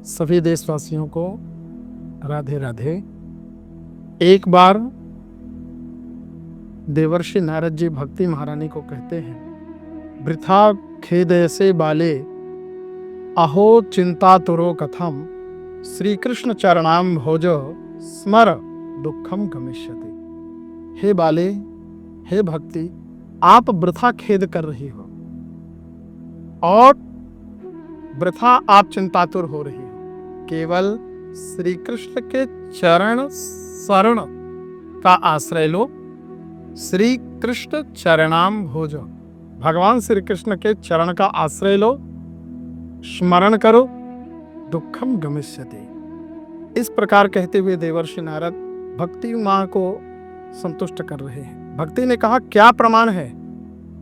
सभी देशवासियों को राधे राधे। एक बार देवर्षि नारद जी भक्ति महारानी को कहते हैं, वृथा खेदयसे बाले अहो चिंता तुरो कथम श्री कृष्ण चरणाम भोजो स्मर दुखम गमिष्यति। हे बाले, हे भक्ति, आप वृथा खेद कर रही हो और वृथा आप चिंतातुर हो रही हो। केवल श्री कृष्ण के चरण शरण का आश्रय लो। श्री कृष्ण चरणाम भोजो, भगवान श्री कृष्ण के चरण का आश्रय लो, स्मरण करो, दुखम गमिष्यति। इस प्रकार कहते हुए देवर्षि नारद भक्ति मां को संतुष्ट कर रहे हैं। भक्ति ने कहा, क्या प्रमाण है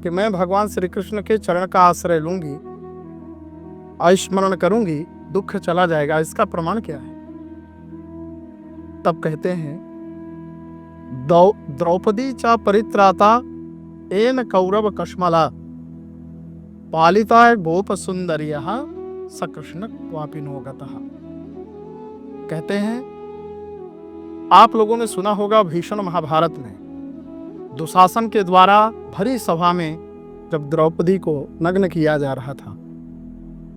कि मैं भगवान श्री कृष्ण के चरण का आश्रय लूंगी, स्मरण करूंगी, दुख चला जाएगा, इसका प्रमाण क्या है? तब कहते हैं, द्रौपदी च परित्राता एन कौरव कश्मला पालिता गोप सुंदरियः सकृष्ण क्वापिनो गतः। कहते हैं, आप लोगों ने सुना होगा भीषण महाभारत में दुशासन के द्वारा भरी सभा में जब द्रौपदी को नग्न किया जा रहा था,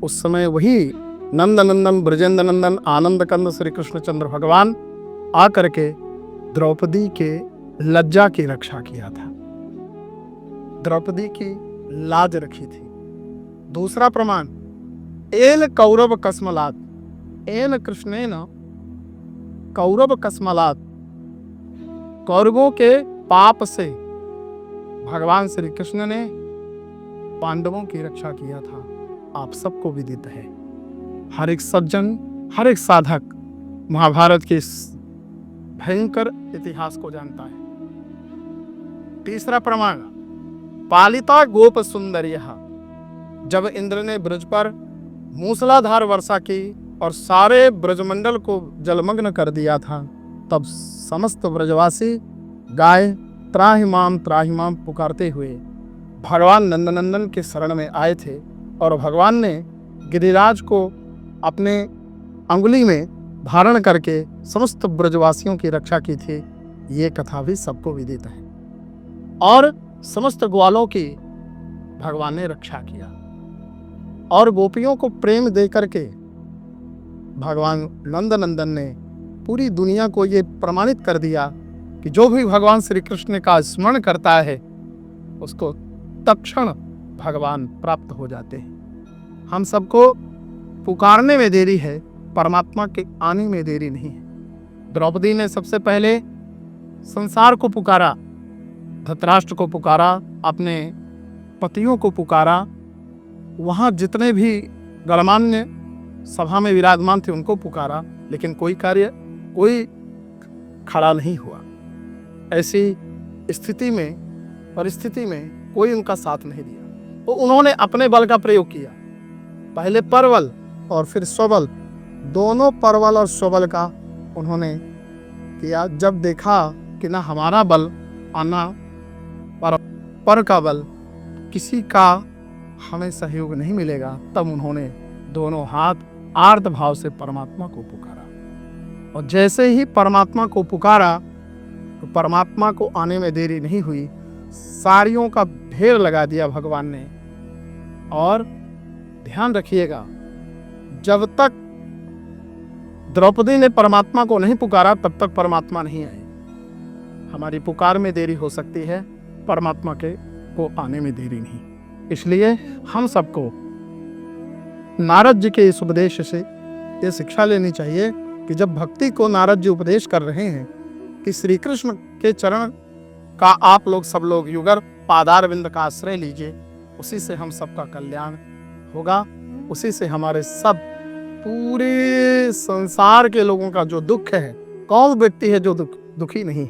उस समय वही नंदनंदन ब्रजेंद्र नंदन आनंद कंद श्री कृष्णचंद्र भगवान आकर के द्रौपदी के लज्जा की रक्षा किया था, द्रौपदी की लाज रखी थी। दूसरा प्रमाण, एल कौरव कस्मलात, एल कृष्णेन कौरव कस्मलात, कौरवों के पाप से भगवान श्री कृष्ण ने पांडवों की रक्षा किया था। आप सबको विदित है, हर एक सज्जन, हर एक साधक महाभारत के इस भयंकर इतिहास को जानता है। तीसरा प्रमाण, पालिता गोप सुंदरियः, जब इंद्र ने ब्रज पर मूसलाधार वर्षा की और सारे ब्रजमंडल को जलमग्न कर दिया था, तब समस्त ब्रजवासी गाय त्राहि माम पुकारते हुए भगवान नंदनंदन के शरण में आए थे और भगवान ने गिरिराज को अपने अंगुली में धारण करके समस्त ब्रजवासियों की रक्षा की थी। ये कथा भी सबको विदित है। और समस्त ग्वालों की भगवान ने रक्षा किया और गोपियों को प्रेम दे करके भगवान नंदनंदन ने पूरी दुनिया को ये प्रमाणित कर दिया कि जो भी भगवान श्री कृष्ण का स्मरण करता है उसको तत्क्षण भगवान प्राप्त हो जाते हैं। हम सबको पुकारने में देरी है, परमात्मा के आने में देरी नहीं है। द्रौपदी ने सबसे पहले संसार को पुकारा, धृतराष्ट्र को पुकारा, अपने पतियों को पुकारा, वहां जितने भी गणमान्य सभा में विराजमान थे उनको पुकारा, लेकिन कोई कार्य, कोई खड़ा नहीं हुआ। ऐसी स्थिति में, परिस्थिति में कोई उनका साथ नहीं दिया। तो उन्होंने अपने बल का प्रयोग किया, पहले परबल और फिर स्वबल, दोनों परबल और स्वबल का उन्होंने किया। जब देखा कि ना हमारा बल और ना पर का बल, किसी का हमें सहयोग नहीं मिलेगा, तब उन्होंने दोनों हाथ आर्त भाव से परमात्मा को पुकारा। और जैसे ही परमात्मा को पुकारा तो परमात्मा को आने में देरी नहीं हुई, साड़ियों का ढेर लगा दिया भगवान ने। और ध्यान रखिएगा, जब तक द्रौपदी ने परमात्मा को नहीं पुकारा तब तक परमात्मा नहीं आए। हमारी पुकार में देरी हो सकती है, परमात्मा के को आने में देरी नहीं। इसलिए हम सबको नारद जी के इस उपदेश से ये शिक्षा लेनी चाहिए कि जब भक्ति को नारद जी उपदेश कर रहे हैं कि श्री कृष्ण के चरण का आप लोग सब लोग युगल पादारविंद का आश्रय लीजिए, उसी से हम सबका कल्याण होगा, उसी से हमारे सब पूरे संसार के लोगों का जो दुख है, कौन व्यक्ति है जो दुखी नहीं,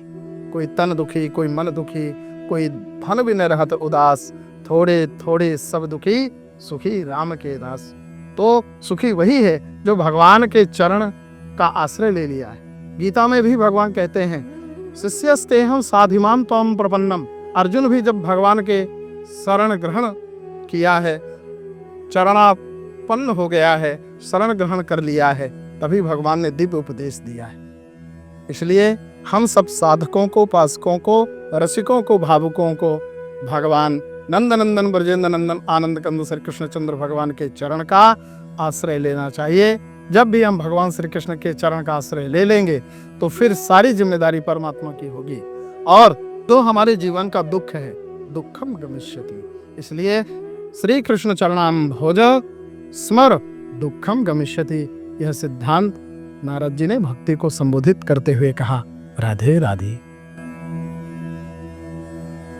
कोई तन दुखी, कोई मन दुखी, कोई धन भी न रहत उदास, थोड़े थोड़े सब दुखी, सुखी राम के दास। तो सुखी वही है जो भगवान के चरण का आश्रय ले लिया है। गीता में भी भगवान कहते हैं, शिष्यस्तेहं साधिमाम त्वं प्रपन्नम। अर्जुन भी जब भगवान के शरण ग्रहण किया है, चरणापन्न हो गया है, शरण ग्रहण कर लिया है, तभी भगवान ने दिव्य उपदेश दिया है। इसलिए हम सब साधकों को, उपासकों को, रसिकों को, भावुकों को भगवान नंदनंदन ब्रजेंद्र नंदन आनंद कंद श्री कृष्णचंद्र भगवान के चरण का आश्रय लेना चाहिए। जब भी हम भगवान श्री कृष्ण के चरण का आश्रय ले लेंगे तो फिर सारी जिम्मेदारी परमात्मा की होगी, और जो हमारे जीवन का दुख है दुखम गमिष्यति। इसलिए श्री कृष्ण चरणाम भोज स्मर दुखम गमिष्यति, यह सिद्धांत नारद जी ने भक्ति को संबोधित करते हुए कहा। राधे राधे।